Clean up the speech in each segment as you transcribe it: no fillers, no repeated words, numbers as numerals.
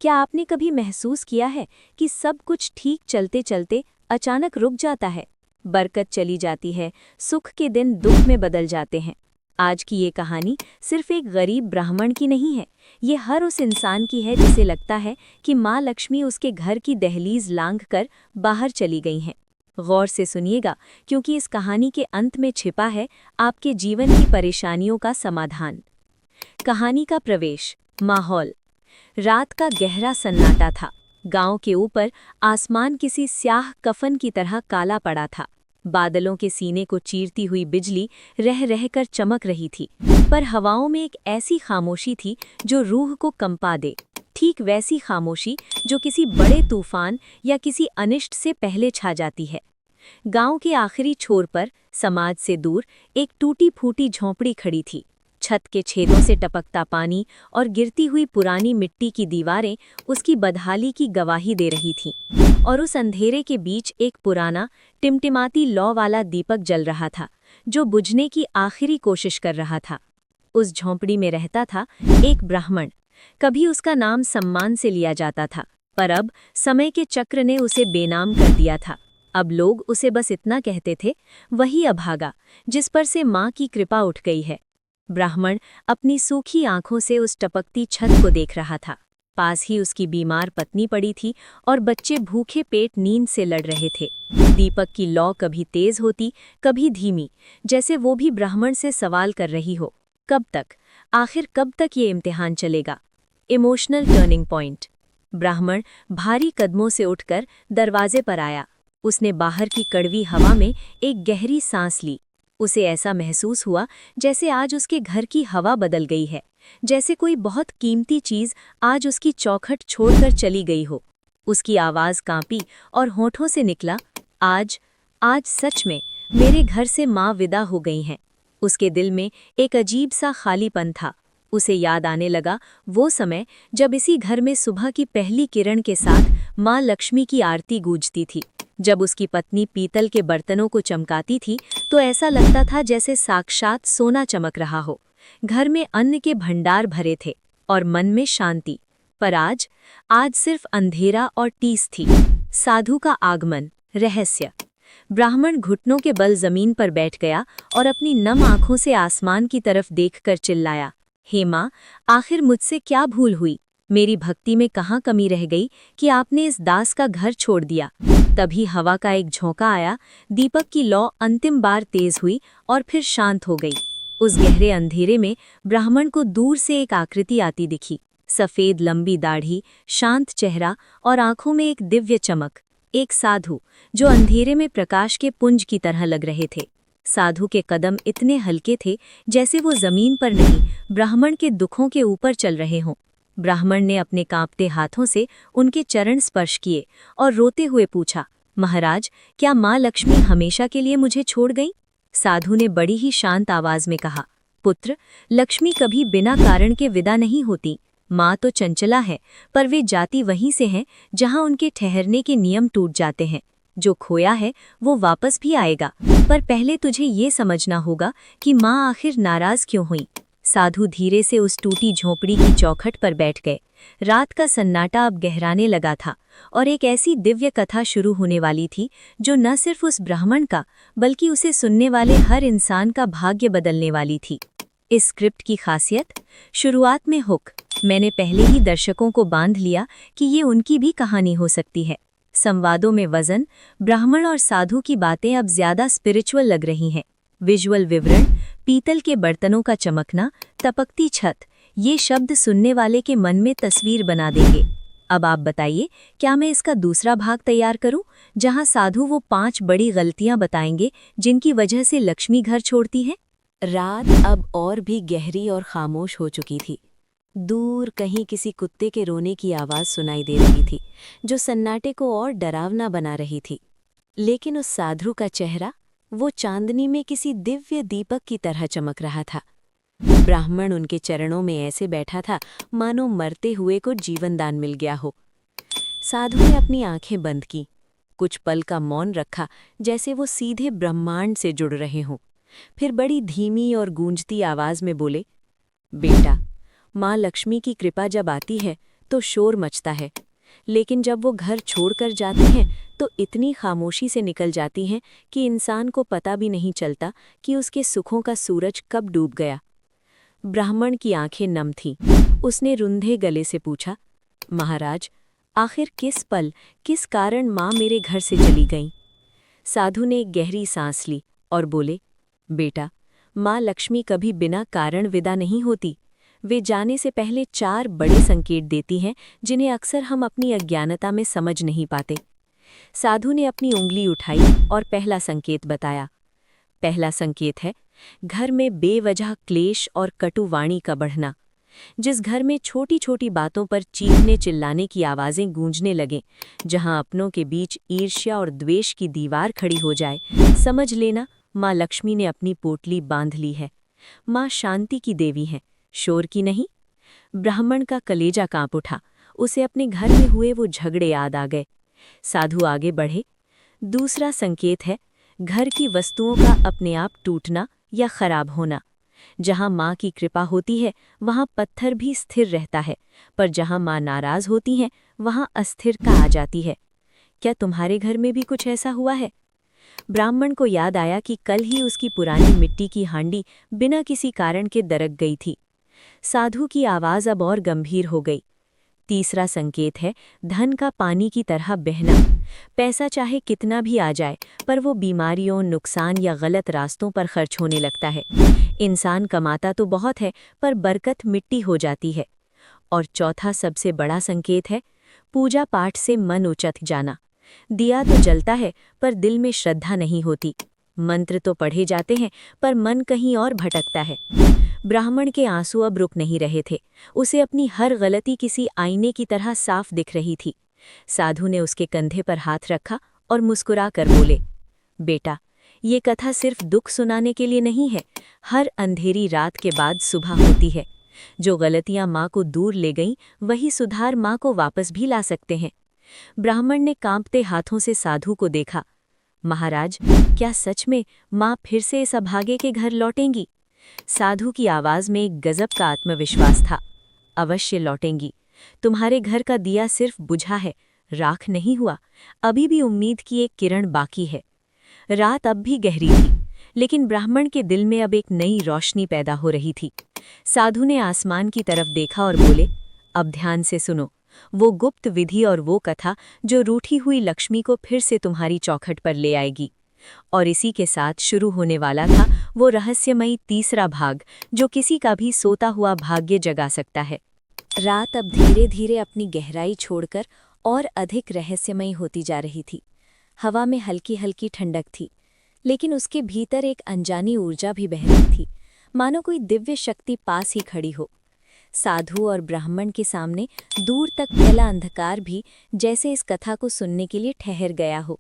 क्या आपने कभी महसूस किया है कि सब कुछ ठीक चलते चलते अचानक रुक जाता है, बरकत चली जाती है, सुख के दिन दुख में बदल जाते हैं। आज की ये कहानी सिर्फ एक गरीब ब्राह्मण की नहीं है, ये हर उस इंसान की है जिसे लगता है कि माँ लक्ष्मी उसके घर की दहलीज लांघ कर बाहर चली गई हैं। गौर से सुनिएगा, क्योंकि इस कहानी के अंत में छिपा है आपके जीवन की परेशानियों का समाधान। कहानी का प्रवेश। माहौल। रात का गहरा सन्नाटा था। गांव के ऊपर आसमान किसी स्याह कफन की तरह काला पड़ा था। बादलों के सीने को चीरती हुई बिजली रह रहकर चमक रही थी, पर हवाओं में एक ऐसी खामोशी थी जो रूह को कंपा दे। ठीक वैसी खामोशी जो किसी बड़े तूफान या किसी अनिष्ट से पहले छा जाती है। गांव के आखिरी छोर पर, समाज से दूर, एक टूटी फूटी झोंपड़ी खड़ी थी। छत के छेदों से टपकता पानी और गिरती हुई पुरानी मिट्टी की दीवारें उसकी बदहाली की गवाही दे रही थीं। और उस अंधेरे के बीच एक पुराना, टिमटिमाती लौ वाला दीपक जल रहा था, जो बुझने की आखिरी कोशिश कर रहा था। उस झोंपड़ी में रहता था एक ब्राह्मण। कभी उसका नाम सम्मान से लिया जाता था, पर अब समय के चक्र ने उसे बेनाम कर दिया था। अब लोग उसे बस इतना कहते थे, वही अभागा जिस पर से माँ की कृपा उठ गई है। ब्राह्मण अपनी सूखी आंखों से उस टपकती छत को देख रहा था। पास ही उसकी बीमार पत्नी पड़ी थी और बच्चे भूखे पेट नींद से लड़ रहे थे। दीपक की लौ कभी तेज होती, कभी धीमी, जैसे वो भी ब्राह्मण से सवाल कर रही हो, कब तक, आखिर कब तक ये इम्तिहान चलेगा। Emotional turning point. ब्राह्मण भारी कदमों से उठकर दरवाजे पर आया। उसने बाहर की कड़वी हवा में एक गहरी सांस ली। उसे ऐसा महसूस हुआ जैसे आज उसके घर की हवा बदल गई है, जैसे कोई बहुत कीमती चीज आज उसकी चौखट छोड़कर चली गई हो। उसकी आवाज कांपी और होठों से निकला, आज आज सच में मेरे घर से माँ विदा हो गई हैं। उसके दिल में एक अजीब सा खालीपन था। उसे याद आने लगा वो समय जब इसी घर में सुबह की पहली किरण के साथ माँ लक्ष्मी की आरती गूंजती थी। जब उसकी पत्नी पीतल के बर्तनों को चमकाती थी तो ऐसा लगता था जैसे साक्षात सोना चमक रहा हो। घर में अन्न के भंडार भरे थे और मन में शांति। पर आज सिर्फ अंधेरा और टीस थी। साधु का आगमन। रहस्य। ब्राह्मण घुटनों के बल जमीन पर बैठ गया और अपनी नम आंखों से आसमान की तरफ देखकर चिल्लाया, हे माँ, आखिर मुझसे क्या भूल हुई? मेरी भक्ति में कहाँ कमी रह गई कि आपने इस दास का घर छोड़ दिया? तभी हवा का एक झोंका आया, दीपक की लौ अंतिम बार तेज हुई और फिर शांत हो गई। उस गहरे अंधेरे में ब्राह्मण को दूर से एक आकृति आती दिखी। सफेद लंबी दाढ़ी, शांत चेहरा और आंखों में एक दिव्य चमक। एक साधु जो अंधेरे में प्रकाश के पुंज की तरह लग रहे थे। साधु के कदम इतने हल्के थे जैसे वो जमीन पर नहीं, ब्राह्मण के दुखों के ऊपर चल रहे हों। ब्राह्मण ने अपने कांपते हाथों से उनके चरण स्पर्श किए और रोते हुए पूछा, महाराज, क्या माँ लक्ष्मी हमेशा के लिए मुझे छोड़ गई? साधु ने बड़ी ही शांत आवाज में कहा, पुत्र, लक्ष्मी कभी बिना कारण के विदा नहीं होती। माँ तो चंचला है, पर वे जाती वहीं से हैं जहाँ उनके ठहरने के नियम टूट जाते हैं। जो खोया है वो वापस भी आएगा, पर पहले तुझे ये समझना होगा कि माँ आखिर नाराज क्यों हुई। साधु धीरे से उस टूटी झोंपड़ी की चौखट पर बैठ गए। रात का सन्नाटा अब गहराने लगा था और एक ऐसी दिव्य कथा शुरू होने वाली थी जो न सिर्फ उस ब्राह्मण का बल्कि उसे सुनने वाले हर इंसान का भाग्य बदलने वाली थी। इस स्क्रिप्ट की खासियत। शुरुआत में हुक। मैंने पहले ही दर्शकों को बांध लिया कि ये उनकी भी कहानी हो सकती है। संवादों में वजन। ब्राह्मण और साधु की बातें अब ज्यादा स्पिरिचुअल लग रही हैं। विजुअल विवरण। पीतल के बर्तनों का चमकना, टपकती छत, ये शब्द सुनने वाले के मन में तस्वीर बना देंगे। अब आप बताइए, क्या मैं इसका दूसरा भाग तैयार करूं, जहां साधु वो 5 बड़ी गलतियां बताएंगे जिनकी वजह से लक्ष्मी घर छोड़ती है? रात अब और भी गहरी और खामोश हो चुकी थी। दूर कहीं किसी कुत्ते के रोने की आवाज सुनाई दे रही थी, जो सन्नाटे को और डरावना बना रही थी। लेकिन उस साधु का चेहरा, वो चांदनी में किसी दिव्य दीपक की तरह चमक रहा था। ब्राह्मण उनके चरणों में ऐसे बैठा था मानो मरते हुए को जीवन दान मिल गया हो। साधु ने अपनी आंखें बंद की, कुछ पल का मौन रखा, जैसे वो सीधे ब्रह्मांड से जुड़ रहे हों। फिर बड़ी धीमी और गूंजती आवाज में बोले, बेटा, माँ लक्ष्मी की कृपा जब आती है तो शोर मचता है, लेकिन जब वो घर छोड़कर जाती हैं तो इतनी खामोशी से निकल जाती हैं कि इंसान को पता भी नहीं चलता कि उसके सुखों का सूरज कब डूब गया। ब्राह्मण की आंखें नम थीं। उसने रुंधे गले से पूछा, महाराज, आखिर किस पल, किस कारण माँ मेरे घर से चली गईं? साधु ने एक गहरी सांस ली और बोले, बेटा, माँ लक्ष्मी कभी बिना कारण विदा नहीं होती। वे जाने से पहले 4 बड़े संकेत देती हैं जिन्हें अक्सर हम अपनी अज्ञानता में समझ नहीं पाते। साधु ने अपनी उंगली उठाई और पहला संकेत बताया। पहला संकेत है घर में बेवजह क्लेश और कटुवाणी का बढ़ना। जिस घर में छोटी छोटी बातों पर चीखने चिल्लाने की आवाज़ें गूंजने लगें, जहां अपनों के बीच ईर्ष्या और द्वेष की दीवार खड़ी हो जाए, समझ लेना माँ लक्ष्मी ने अपनी पोटली बांध ली है। माँ शांति की देवी हैं, शोर की नहीं। ब्राह्मण का कलेजा कांप उठा। उसे अपने घर में हुए वो झगड़े याद आ गए। साधु आगे बढ़े। दूसरा संकेत है घर की वस्तुओं का अपने आप टूटना या खराब होना। जहां माँ की कृपा होती है वहां पत्थर भी स्थिर रहता है, पर जहां माँ नाराज होती हैं वहां अस्थिरता आ जाती है। क्या तुम्हारे घर में भी कुछ ऐसा हुआ है? ब्राह्मण को याद आया कि कल ही उसकी पुरानी मिट्टी की हांडी बिना किसी कारण के दरक गई थी। साधु की आवाज़ अब और गंभीर हो गई। तीसरा संकेत है धन का पानी की तरह बहना। पैसा चाहे कितना भी आ जाए, पर वो बीमारियों, नुकसान या गलत रास्तों पर खर्च होने लगता है। इंसान कमाता तो बहुत है, पर बरकत मिट्टी हो जाती है। और चौथा सबसे बड़ा संकेत है पूजा पाठ से मन उचट जाना। दिया तो जलता है, पर दिल में श्रद्धा नहीं होती। मंत्र तो पढ़े जाते हैं, पर मन कहीं और भटकता है। ब्राह्मण के आंसू अब रुक नहीं रहे थे। उसे अपनी हर गलती किसी आईने की तरह साफ दिख रही थी। साधु ने उसके कंधे पर हाथ रखा और मुस्कुरा कर बोले, बेटा, ये कथा सिर्फ दुख सुनाने के लिए नहीं है। हर अंधेरी रात के बाद सुबह होती है। जो गलतियां माँ को दूर ले गईं, वही सुधार माँ को वापस भी ला सकते हैं। ब्राह्मण ने कांपते हाथों से साधु को देखा। महाराज, क्या सच में माँ फिर से इस अभागे के घर लौटेंगी? साधु की आवाज में एक गजब का आत्मविश्वास था। अवश्य लौटेंगी। तुम्हारे घर का दिया सिर्फ बुझा है, राख नहीं हुआ। अभी भी उम्मीद की एक किरण बाकी है। रात अब भी गहरी थी, लेकिन ब्राह्मण के दिल में अब एक नई रोशनी पैदा हो रही थी। साधु ने आसमान की तरफ देखा और बोले, अब ध्यान से सुनो। वो गुप्त विधि और वो कथा जो रूठी हुई लक्ष्मी को फिर से तुम्हारी चौखट पर ले आएगी। और इसी के साथ शुरू होने वाला था वो रहस्यमयी तीसरा भाग, जो किसी का भी सोता हुआ भाग्य जगा सकता है। रात अब धीरे धीरे अपनी गहराई छोड़कर और अधिक रहस्यमयी होती जा रही थी। हवा में हल्की हल्की ठंडक थी, लेकिन उसके भीतर एक अनजानी ऊर्जा भी बह रही थी, मानो कोई दिव्य शक्ति पास ही खड़ी हो। साधु और ब्राह्मण के सामने दूर तक फैला अंधकार भी जैसे इस कथा को सुनने के लिए ठहर गया हो।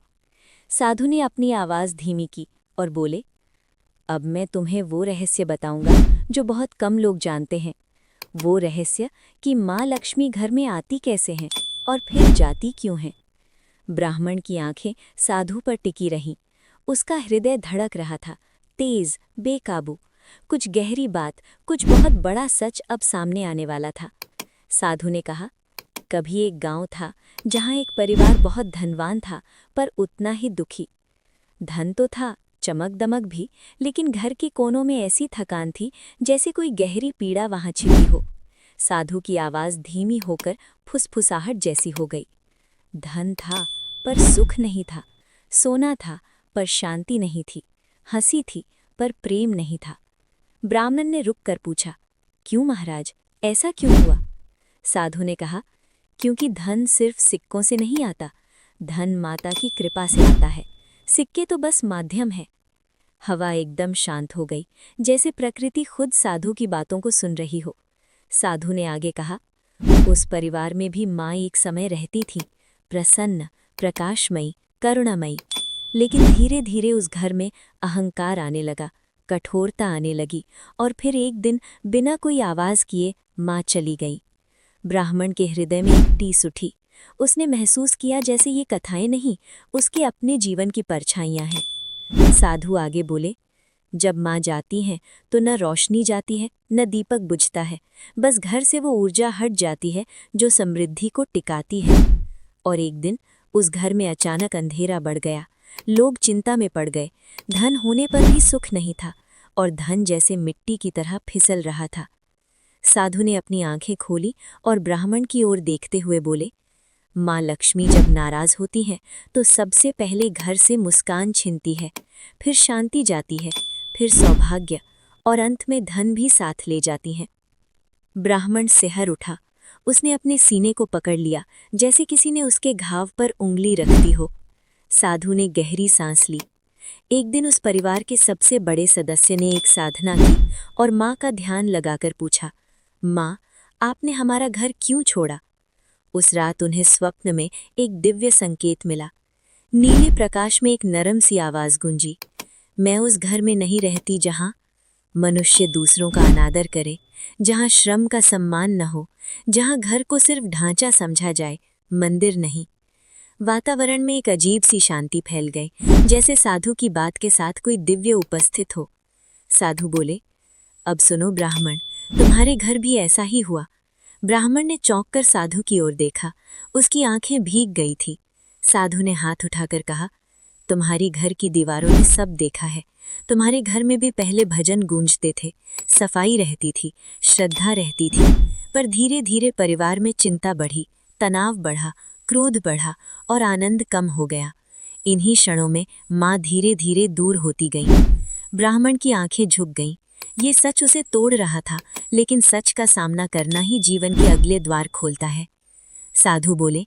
साधु ने अपनी आवाज़ धीमी की और बोले, अब मैं तुम्हें वो रहस्य बताऊंगा जो बहुत कम लोग जानते हैं। वो रहस्य कि माँ लक्ष्मी घर में आती कैसे हैं और फिर जाती क्यों हैं। ब्राह्मण की आंखें साधु पर टिकी रहीं। उसका हृदय धड़क रहा था, तेज, बेकाबू। कुछ गहरी बात, कुछ बहुत बड़ा सच अब सामने आने वाला था। साधु ने कहा, कभी एक गांव था जहां एक परिवार बहुत धनवान था, पर उतना ही दुखी। धन तो था, चमक दमक भी, लेकिन घर के कोनों में ऐसी थकान थी जैसे कोई गहरी पीड़ा वहां छिपी हो। साधु की आवाज़ धीमी होकर फुसफुसाहट जैसी हो गई। धन था, पर सुख नहीं था। सोना था, पर शांति नहीं थी। हंसी थी, पर प्रेम नहीं था। ब्राह्मण ने रुक कर पूछा, क्यों महाराज, ऐसा क्यों हुआ? साधु ने कहा, क्योंकि धन सिर्फ सिक्कों से नहीं आता। धन माता की कृपा से आता है। सिक्के तो बस माध्यम है। हवा एकदम शांत हो गई, जैसे प्रकृति खुद साधु की बातों को सुन रही हो। साधु ने आगे कहा, उस परिवार में भी माँ एक समय रहती थी, प्रसन्न, प्रकाशमयी, करुणामयी। लेकिन धीरे धीरे उस घर में अहंकार आने लगा, कठोरता आने लगी, और फिर एक दिन बिना कोई आवाज़ किए माँ चली गई। ब्राह्मण के हृदय में एक टीस उठी। उसने महसूस किया जैसे ये कथाएं नहीं, उसके अपने जीवन की परछाइयां हैं। साधु आगे बोले, जब माँ जाती हैं तो न रोशनी जाती है न दीपक बुझता है, बस घर से वो ऊर्जा हट जाती है जो समृद्धि को टिकाती है। और एक दिन उस घर में अचानक अंधेरा बढ़ गया। लोग चिंता में पड़ गए। धन होने पर भी सुख नहीं था और धन जैसे मिट्टी की तरह फिसल रहा था। साधु ने अपनी आंखें खोली और ब्राह्मण की ओर देखते हुए बोले, माँ लक्ष्मी जब नाराज होती हैं तो सबसे पहले घर से मुस्कान छीनती है, फिर शांति जाती है, फिर सौभाग्य और अंत में धन भी साथ ले जाती हैं। ब्राह्मण सिहर उठा। उसने अपने सीने को पकड़ लिया जैसे किसी ने उसके घाव पर उंगली रख दी हो। साधु ने गहरी सांस ली। एक दिन उस परिवार के सबसे बड़े सदस्य ने एक साधना की और माँ का ध्यान लगाकर पूछा, माँ, आपने हमारा घर क्यों छोड़ा? उस रात उन्हें स्वप्न में एक दिव्य संकेत मिला। नीले प्रकाश में एक नरम सी आवाज गूंजी, मैं उस घर में नहीं रहती जहाँ मनुष्य दूसरों का अनादर करे, जहाँ श्रम का सम्मान न हो, जहाँ घर को सिर्फ ढांचा समझा जाए, मंदिर नहीं। वातावरण में एक अजीब सी शांति फैल गई, जैसे साधु की बात के साथ कोई दिव्य उपस्थित हो। साधु बोले, अब सुनो ब्राह्मण, तुम्हारे घर भी ऐसा ही हुआ। ब्राह्मण ने चौंककर साधु की ओर देखा। उसकी आंखें भीग गई थी। साधु ने हाथ उठाकर कहा, तुम्हारी घर की दीवारों ने सब देखा है। तुम्हारे घर में भी पहले भजन गूंजते थे, सफाई रहती थी, श्रद्धा रहती थी, पर धीरे धीरे परिवार में चिंता बढ़ी, तनाव बढ़ा, क्रोध बढ़ा और आनंद कम हो गया। इन्हीं क्षणों में माँ धीरे धीरे दूर होती गई। ब्राह्मण की आंखें झुक गईं। ये सच उसे तोड़ रहा था, लेकिन सच का सामना करना ही जीवन के अगले द्वार खोलता है। साधु बोले,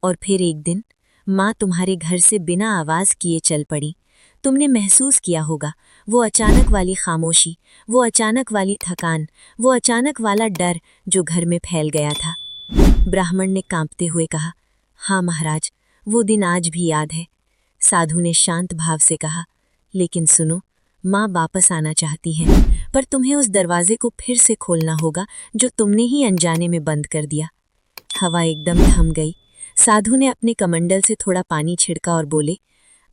और फिर एक दिन माँ तुम्हारे घर से बिना आवाज किए चल पड़ी। तुमने महसूस किया होगा वो अचानक वाली खामोशी, वो अचानक वाली थकान, वो अचानक वाला डर जो घर में फैल गया था। ब्राह्मण ने कांपते हुए कहा, हाँ महाराज, वो दिन आज भी याद है। साधु ने शांत भाव से कहा, लेकिन सुनो, माँ वापस आना चाहती हैं, पर तुम्हें उस दरवाजे को फिर से खोलना होगा जो तुमने ही अनजाने में बंद कर दिया। हवा एकदम थम गई। साधु ने अपने कमंडल से थोड़ा पानी छिड़का और बोले,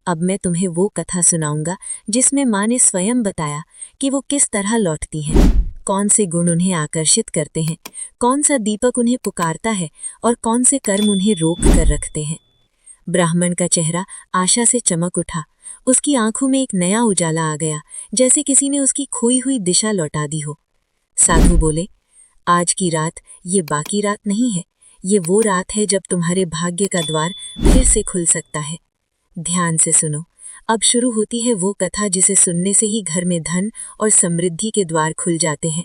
अब मैं तुम्हें वो कथा सुनाऊंगा जिसमें माँ ने स्वयं बताया कि वो किस तरह लौटती हैं, कौन से गुण उन्हें आकर्षित करते हैं, कौन सा दीपक उन्हें पुकारता है और कौन से कर्म उन्हें रोक कर रखते हैं। ब्राह्मण का चेहरा आशा से चमक उठा। उसकी आंखों में एक नया उजाला आ गया, जैसे किसी ने उसकी खोई हुई दिशा लौटा दी हो। साधु बोले, आज की रात ये बाकी रात नहीं है, ये वो रात है जब तुम्हारे भाग्य का द्वार फिर से खुल सकता है। ध्यान से सुनो, अब शुरू होती है वो कथा जिसे सुनने से ही घर में धन और समृद्धि के द्वार खुल जाते हैं।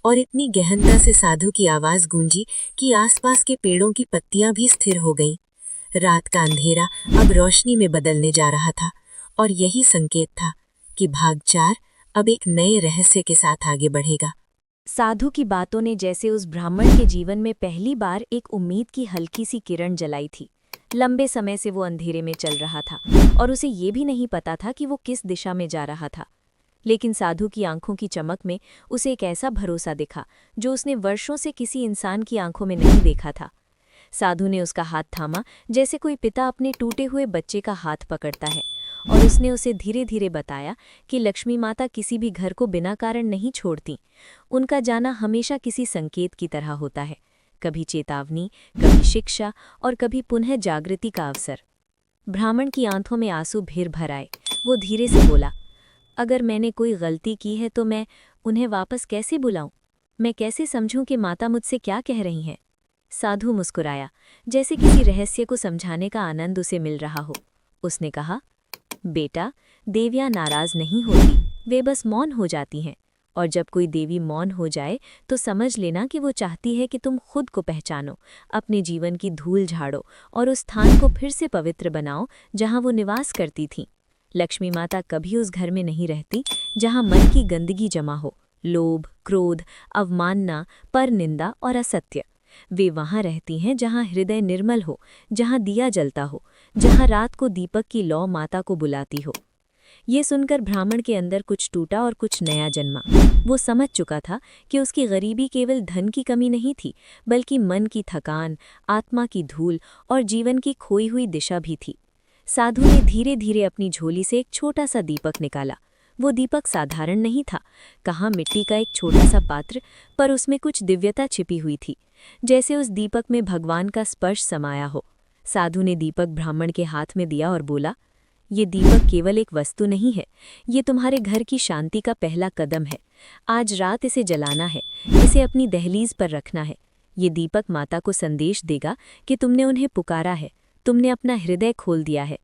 और इतनी गहनता से साधु की आवाज गूंजी कि आसपास के पेड़ों की पत्तियां भी स्थिर हो गईं। रात का अंधेरा अब रोशनी में बदलने जा रहा था और यही संकेत था कि भाग 4 अब एक नए रहस्य के साथ आगे बढ़ेगा। साधु की बातों ने जैसे उस ब्राह्मण के जीवन में पहली बार एक उम्मीद की हल्की सी किरण जलाई थी। लंबे समय से वो अंधेरे में चल रहा था और उसे ये भी नहीं पता था कि वो किस दिशा में जा रहा था। लेकिन साधु की आंखों की चमक में उसे एक ऐसा भरोसा दिखा जो उसने वर्षों से किसी इंसान की आंखों में नहीं देखा था। साधु ने उसका हाथ थामा, जैसे कोई पिता अपने टूटे हुए बच्चे का हाथ पकड़ता है, और उसने उसे धीरे धीरे बताया कि लक्ष्मी माता किसी भी घर को बिना कारण नहीं छोड़ती। उनका जाना हमेशा किसी संकेत की तरह होता है, कभी चेतावनी, कभी शिक्षा और कभी पुनः जागृति का अवसर। ब्राह्मण की आंखों में आंसू भीर भर आए। वो धीरे से बोला, अगर मैंने कोई गलती की है तो मैं उन्हें वापस कैसे बुलाऊं? मैं कैसे समझूं कि माता मुझसे क्या कह रही हैं? साधु मुस्कुराया, जैसे किसी रहस्य को समझाने का आनंद उसे मिल रहा हो। उसने कहा, बेटा, देवियां नाराज नहीं होती, वे बस मौन हो जाती हैं। और जब कोई देवी मौन हो जाए तो समझ लेना कि वो चाहती है कि तुम खुद को पहचानो, अपने जीवन की धूल झाड़ो और उस स्थान को फिर से पवित्र बनाओ जहां वो निवास करती थीं। लक्ष्मी माता कभी उस घर में नहीं रहती जहां मन की गंदगी जमा हो, लोभ, क्रोध, अवमानना, परनिंदा और असत्य। वे वहाँ रहती हैं जहाँ हृदय निर्मल हो, जहाँ दिया जलता हो, जहाँ रात को दीपक की लौ माता को बुलाती हो। ये सुनकर ब्राह्मण के अंदर कुछ टूटा और कुछ नया जन्मा। वो समझ चुका था कि उसकी गरीबी केवल धन की कमी नहीं थी, बल्कि मन की थकान, आत्मा की धूल और जीवन की खोई हुई दिशा भी थी। साधु ने धीरे धीरे अपनी झोली से एक छोटा सा दीपक निकाला। वो दीपक साधारण नहीं था, कहाँ मिट्टी का एक छोटा सा पात्र, पर उसमें कुछ दिव्यता छिपी हुई थी, जैसे उस दीपक में भगवान का स्पर्श समाया हो। साधु ने दीपक ब्राह्मण के हाथ में दिया और बोला, ये दीपक केवल एक वस्तु नहीं है, ये तुम्हारे घर की शांति का पहला कदम है। आज रात इसे जलाना है, इसे अपनी दहलीज पर रखना है। ये दीपक माता को संदेश देगा कि तुमने उन्हें पुकारा है, तुमने अपना हृदय खोल दिया है।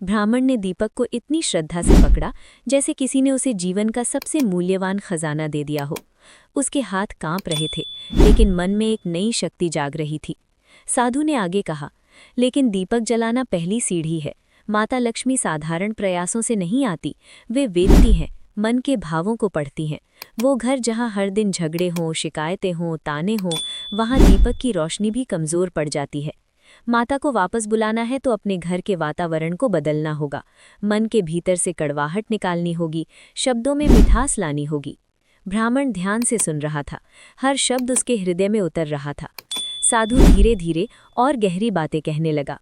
ब्राह्मण ने दीपक को इतनी श्रद्धा से पकड़ा जैसे किसी ने उसे जीवन का सबसे मूल्यवान खजाना दे दिया हो। उसके हाथ कांप रहे थे, लेकिन मन में एक नई शक्ति जाग रही थी। साधु ने आगे कहा, लेकिन दीपक जलाना पहली सीढ़ी है। माता लक्ष्मी साधारण प्रयासों से नहीं आती, वे वेदती हैं, मन के भावों को पढ़ती हैं। वो घर जहाँ हर दिन झगड़े हों, शिकायतें हों, ताने हों, वहाँ दीपक की रोशनी भी कमज़ोर पड़ जाती है। माता को वापस बुलाना है तो अपने घर के वातावरण को बदलना होगा, मन के भीतर से कड़वाहट निकालनी होगी, शब्दों में मिठास लानी होगी। ब्राह्मण ध्यान से सुन रहा था, हर शब्द उसके हृदय में उतर रहा था। साधु धीरे धीरे और गहरी बातें कहने लगा।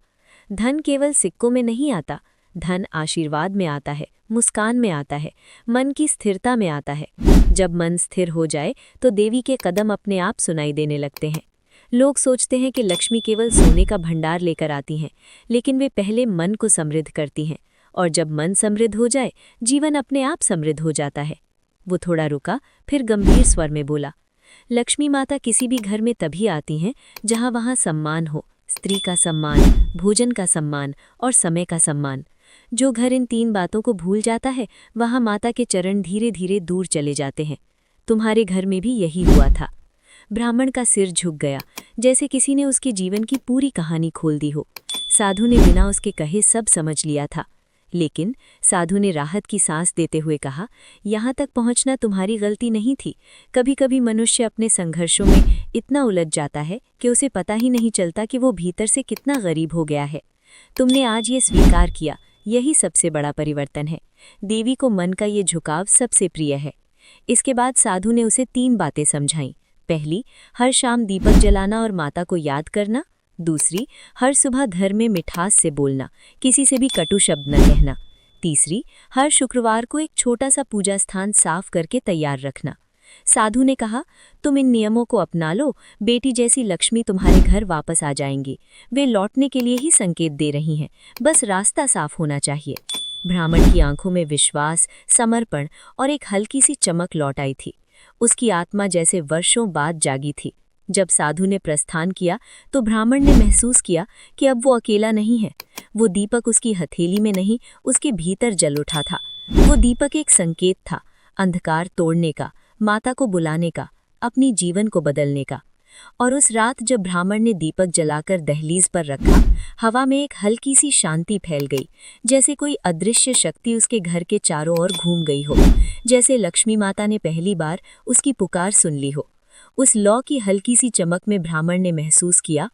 धन केवल सिक्कों में नहीं आता, धन आशीर्वाद में आता है, मुस्कान में आता है, मन की स्थिरता में आता है। जब मन स्थिर हो जाए तो देवी के कदम अपने आप सुनाई देने लगते हैं। लोग सोचते हैं कि लक्ष्मी केवल सोने का भंडार लेकर आती हैं, लेकिन वे पहले मन को समृद्ध करती हैं, और जब मन समृद्ध हो जाए, जीवन अपने आप समृद्ध हो जाता है। वो थोड़ा रुका, फिर गंभीर स्वर में बोला, लक्ष्मी माता किसी भी घर में तभी आती हैं जहाँ वहाँ सम्मान हो, स्त्री का सम्मान, भोजन का सम्मान और समय का सम्मान। जो घर इन 3 बातों को भूल जाता है, वहाँ माता के चरण धीरे धीरे दूर चले जाते हैं। तुम्हारे घर में भी यही हुआ था। ब्राह्मण का सिर झुक गया, जैसे किसी ने उसके जीवन की पूरी कहानी खोल दी हो। साधु ने बिना उसके कहे सब समझ लिया था, लेकिन साधु ने राहत की सांस देते हुए कहा, यहाँ तक पहुँचना तुम्हारी गलती नहीं थी। कभी कभी मनुष्य अपने संघर्षों में इतना उलझ जाता है कि उसे पता ही नहीं चलता कि वो भीतर से कितना गरीब हो गया है। तुमने आज ये स्वीकार किया, यही सबसे बड़ा परिवर्तन है। देवी को मन का ये झुकाव सबसे प्रिय है। इसके बाद साधु ने उसे 3 बातें समझाईं। पहली, हर शाम दीपक जलाना और माता को याद करना। दूसरी, हर सुबह घर में मिठास से बोलना, किसी से भी कटु शब्द न कहना। तीसरी, हर शुक्रवार को एक छोटा सा पूजा स्थान साफ करके तैयार रखना। साधु ने कहा, तुम इन नियमों को अपना लो, बेटी जैसी लक्ष्मी तुम्हारे घर वापस आ जाएंगी। वे लौटने के लिए ही संकेत दे रही हैं, बस रास्ता साफ होना चाहिए। ब्राह्मण की आंखों में विश्वास, समर्पण और एक हल्की सी चमक लौट आई थी। उसकी आत्मा जैसे वर्षों बाद जागी थी। जब साधु ने प्रस्थान किया तो ब्राह्मण ने महसूस किया कि अब वो अकेला नहीं है। वो दीपक उसकी हथेली में नहीं, उसके भीतर जल उठा था। वो दीपक एक संकेत था, अंधकार तोड़ने का, माता को बुलाने का, अपनी जीवन को बदलने का। और उस रात जब ब्राह्मण ने दीपक जलाकर दहलीज पर रखा, हवा में एक हल्की सी शांति फैल गई, जैसे कोई अदृश्य शक्ति उसके घर के चारों ओर घूम गई हो, जैसे लक्ष्मी माता ने पहली बार उसकी पुकार सुन ली हो। उस लौ की हल्की सी चमक में ब्राह्मण ने महसूस किया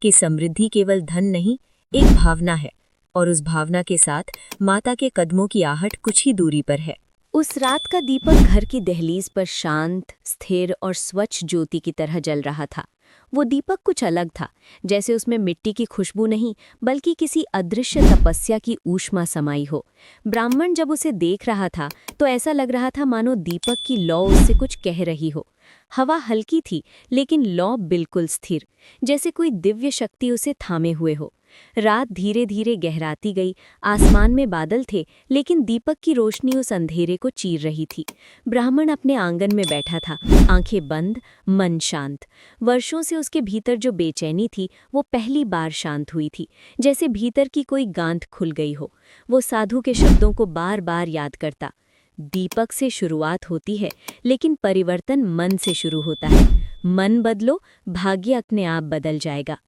कि समृद्धि केवल धन नहीं, एक भावना है, और उस भावना के साथ माता के कदमों की आहट कुछ ही दूरी पर है। उस रात का दीपक घर की दहलीज पर शांत, स्थिर और स्वच्छ ज्योति की तरह जल रहा था। वो दीपक कुछ अलग था, जैसे उसमें मिट्टी की खुशबू नहीं, बल्कि किसी अदृश्य तपस्या की ऊष्मा समाई हो। ब्राह्मण जब उसे देख रहा था तो ऐसा लग रहा था मानो दीपक की लौ उससे कुछ कह रही हो। हवा हल्की थी, लेकिन लौ बिल्कुल स्थिर, जैसे कोई दिव्य शक्ति उसे थामे हुए हो। रात धीरे धीरे गहराती गई, आसमान में बादल थे, लेकिन दीपक की रोशनी उस अंधेरे को चीर रही थी। ब्राह्मण अपने आंगन में बैठा था, आंखें बंद, मन शांत। वर्षों से उसके भीतर जो बेचैनी थी, वो पहली बार शांत हुई थी, जैसे भीतर की कोई गांठ खुल गई हो। वो साधु के शब्दों को बार बार याद करता, दीपक से शुरुआत होती है, लेकिन परिवर्तन मन से शुरू होता है। मन बदलो, भाग्य अपने आप बदल जाएगा।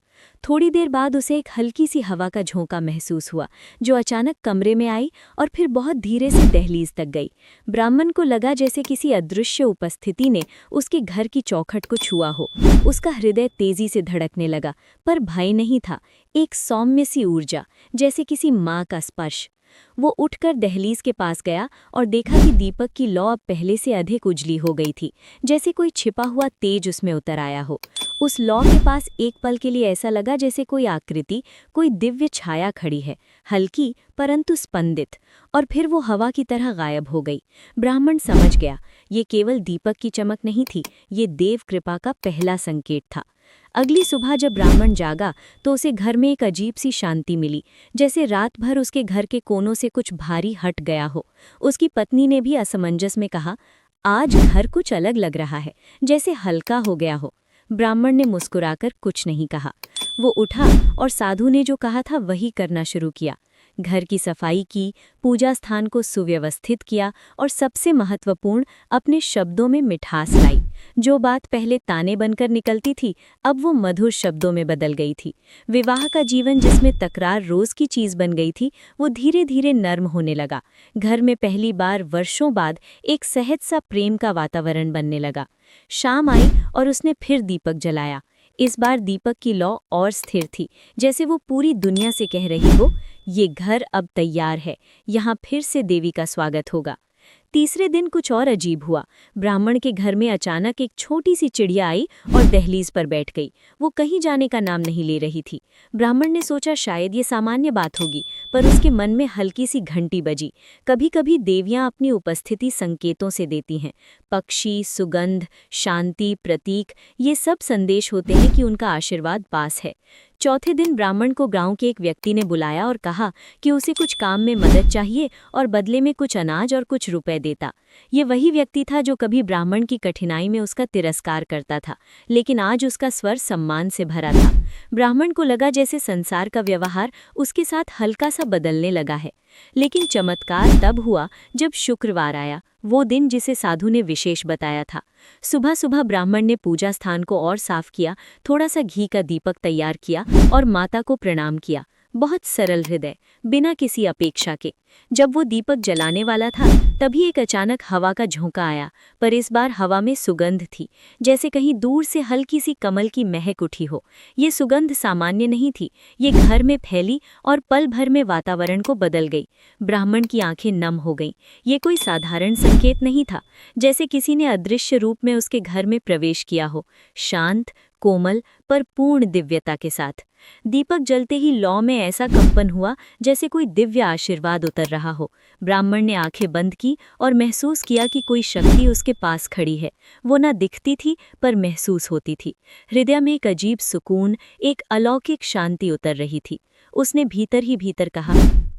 थोड़ी देर बाद उसे एक हल्की सी हवा का झोंका महसूस हुआ, जो अचानक कमरे में आई और फिर बहुत धीरे से दहलीज तक गई। ब्राह्मण को लगा जैसे किसी अदृश्य उपस्थिति ने उसके घर की चौखट को छुआ हो। उसका हृदय तेजी से धड़कने लगा, पर भय नहीं था, एक सौम्य सी ऊर्जा, जैसे किसी माँ का स्पर्श। वो उठकर दहलीज के पास गया और देखा कि दीपक की लौ अब पहले से अधिक उजली हो गई थी, जैसे कोई छिपा हुआ तेज उसमें उतर आया हो। उस लौ के पास एक पल के लिए ऐसा लगा जैसे कोई आकृति, कोई दिव्य छाया खड़ी है, हल्की परंतु स्पंदित, और फिर वो हवा की तरह गायब हो गई। ब्राह्मण समझ गया, ये केवल दीपक की चमक नहीं थी, ये देव कृपा का पहला संकेत था। अगली सुबह जब ब्राह्मण जागा तो उसे घर में एक अजीब सी शांति मिली, जैसे रात भर उसके घर के कोनों से कुछ भारी हट गया हो। उसकी पत्नी ने भी असमंजस में कहा, आज घर कुछ अलग लग रहा है, जैसे हल्का हो गया हो। ब्राह्मण ने मुस्कुराकर कुछ नहीं कहा। वो उठा और साधु ने जो कहा था वही करना शुरू किया। घर की सफाई की, पूजा स्थान को सुव्यवस्थित किया और सबसे महत्वपूर्ण, अपने शब्दों में मिठास लाई। जो बात पहले ताने बनकर निकलती थी, अब वो मधुर शब्दों में बदल गई थी। विवाह का जीवन जिसमें तकरार रोज की चीज बन गई थी, वो धीरे धीरे नर्म होने लगा। घर में पहली बार वर्षों बाद एक सहज सा प्रेम का वातावरण बनने लगा। शाम आई और उसने फिर दीपक जलाया। इस बार दीपक की लौ और स्थिर थी, जैसे वो पूरी दुनिया से कह रही हो, ये घर अब तैयार है, यहाँ फिर से देवी का स्वागत होगा। तीसरे दिन कुछ और अजीब हुआ। ब्राह्मण के घर में अचानक एक छोटी सी चिड़िया आई और दहलीज पर बैठ गई। वो कहीं जाने का नाम नहीं ले रही थी। ब्राह्मण ने सोचा शायद ये सामान्य बात होगी, पर उसके मन में हल्की सी घंटी बजी। कभी कभी देवियां अपनी उपस्थिति संकेतों से देती हैं। पक्षी, सुगंध, शांति, प्रतीक, ये सब संदेश होते हैं कि उनका आशीर्वाद पास है। चौथे दिन ब्राह्मण को गांव के एक व्यक्ति ने बुलाया और कहा कि उसे कुछ काम में मदद चाहिए और बदले में कुछ अनाज और कुछ रुपए देता। ये वही व्यक्ति था जो कभी ब्राह्मण की कठिनाई में उसका तिरस्कार करता था, लेकिन आज उसका स्वर सम्मान से भरा था। ब्राह्मण को लगा जैसे संसार का व्यवहार उसके साथ हल्का सा बदलने लगा है। लेकिन चमत्कार तब हुआ जब शुक्रवार आया, वो दिन जिसे साधु ने विशेष बताया था। सुबह सुबह ब्राह्मण ने पूजा स्थान को और साफ किया, थोड़ा सा घी का दीपक तैयार किया और माता को प्रणाम किया, बहुत सरल हृदय, बिना किसी अपेक्षा के। जब वो दीपक जलाने वाला था, तभी एक अचानक हवा का झोंका आया, पर इस बार हवा में सुगंध थी, जैसे कहीं दूर से हल्की सी कमल की महक उठी हो। ये सुगंध सामान्य नहीं थी, ये घर में फैली और पल भर में वातावरण को बदल गई। ब्राह्मण की आंखें नम हो गईं। ये कोई साधारण संकेत नहीं था, जैसे किसी ने अदृश्य रूप में उसके घर में प्रवेश किया हो, शांत, कोमल पर पूर्ण दिव्यता के साथ। दीपक जलते ही लौ में ऐसा कंपन हुआ जैसे कोई दिव्य आशीर्वाद उतर रहा हो। ब्राह्मण ने आंखें बंद की और महसूस किया कि कोई शक्ति उसके पास खड़ी है। वो न दिखती थी पर महसूस होती थी। हृदय में एक अजीब सुकून, एक अलौकिक शांति उतर रही थी। उसने भीतर ही भीतर कहा,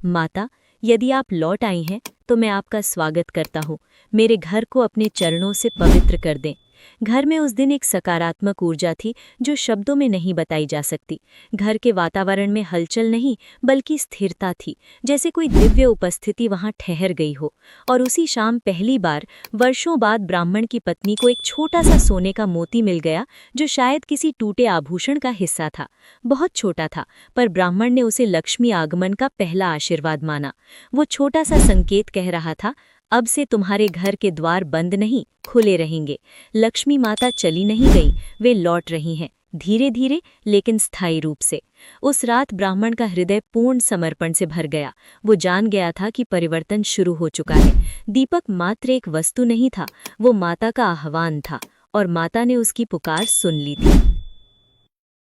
माता, यदि आप लौट आई हैं तो मैं आपका स्वागत करता हूँ। मेरे घर को अपने चरणों से पवित्र कर दें। घर में उस दिन एक सकारात्मक ऊर्जा थी जो शब्दों में नहीं बताई जा सकती। घर के वातावरण में हलचल नहीं बल्कि स्थिरता थी, जैसे कोई दिव्य उपस्थिति वहां ठहर गई हो। और उसी शाम पहली बार वर्षों बाद ब्राह्मण की पत्नी को एक छोटा सा सोने का मोती मिल गया, जो शायद किसी टूटे आभूषण का हिस्सा था। बहुत छोटा था, पर ब्राह्मण ने उसे लक्ष्मी आगमन का पहला आशीर्वाद माना। वो छोटा सा संकेत कह रहा था, अब से तुम्हारे घर के द्वार बंद नहीं, खुले रहेंगे। लक्ष्मी माता चली नहीं गई, वे लौट रही हैं, धीरे धीरे लेकिन स्थायी रूप से। उस रात ब्राह्मण का हृदय पूर्ण समर्पण से भर गया। वो जान गया था कि परिवर्तन शुरू हो चुका है। दीपक मात्र एक वस्तु नहीं था, वो माता का आह्वान था, और माता ने उसकी पुकार सुन ली थी।